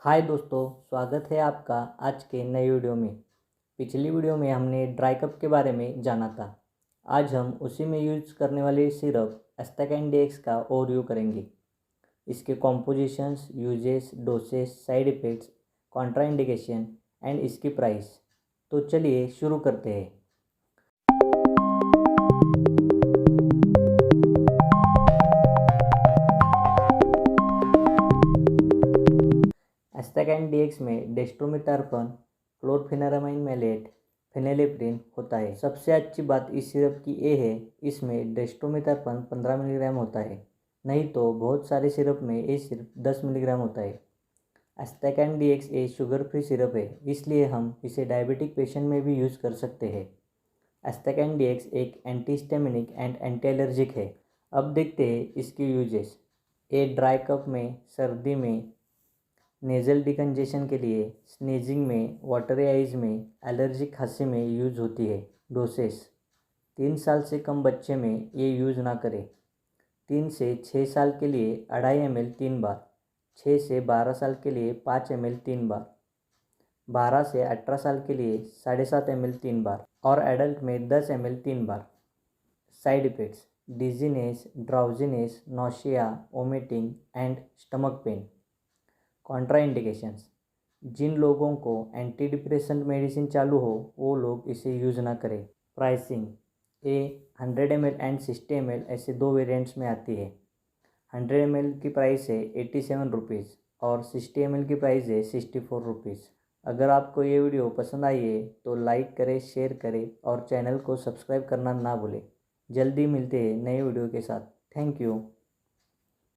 हाय दोस्तों, स्वागत है आपका आज के नए वीडियो में। पिछली वीडियो में हमने ड्राई कप के बारे में जाना था। आज हम उसी में यूज करने वाले सिरप एस्टाकेन डीएक्स का ओवरव्यू करेंगे। इसके compositions, uses, doses, side effects, contraindication and इसकी प्राइस। तो चलिए शुरू करते हैं। एस्टाकेन डीएक्स में डेस्ट्रोमेथार्फन, क्लोरफेनारामाइन मैलेट, फेनेलेप्रिन होता है। सबसे अच्छी बात इस सिरप की ये है, इसमें डेस्ट्रोमेथार्फन 15 मिलीग्राम होता है, नहीं तो बहुत सारे सिरप में ये सिर्फ 10 मिलीग्राम होता है। एस्टाकेन डीएक्स एक शुगर फ्री सिरप है, इसलिए हम इसे डायबिटिक पेशेंट में भी यूज़ कर सकते हैं। एस्टाकेन डीएक्स एक एंटीहिस्टामिनिक एंड एंटी एलर्जिक है। अब देखते हैं इसके यूजेस। ये ड्राई कप में, सर्दी में, नेज़ल डिकंजेशन के लिए, स्नीजिंग में, वाटरी आइज में, एलर्जिक खांसी में यूज होती है। डोसेस 3 साल से कम बच्चे में ये यूज़ ना करें। 3 से 6 साल के लिए 2.5 ml 3 बार, 6 से 12 साल के लिए 5 ml 3 बार, 12 से 18 साल के लिए 7.5 ml 3 बार और एडल्ट में 10 ml 3 बार। Side effects: dizziness, drowsiness, nausea, vomiting and stomach pain. Contraindications: जिन लोगों को एंटी डिप्रेसेंट मेडिसिन चालू हो वो लोग इसे यूज़ ना करें। प्राइसिंग: ये 100 ml एंड 60 ml ऐसे 2 वेरिएंट्स में आती है। 100 ml की प्राइस है 87 रुपीज़ और 60 ml की प्राइस है 64 रुपीज़। अगर आपको ये वीडियो पसंद आई है तो लाइक करें, शेयर करें और चैनल को सब्सक्राइब करना ना भूलें। जल्दी मिलते हैं नए वीडियो के साथ। Thank you.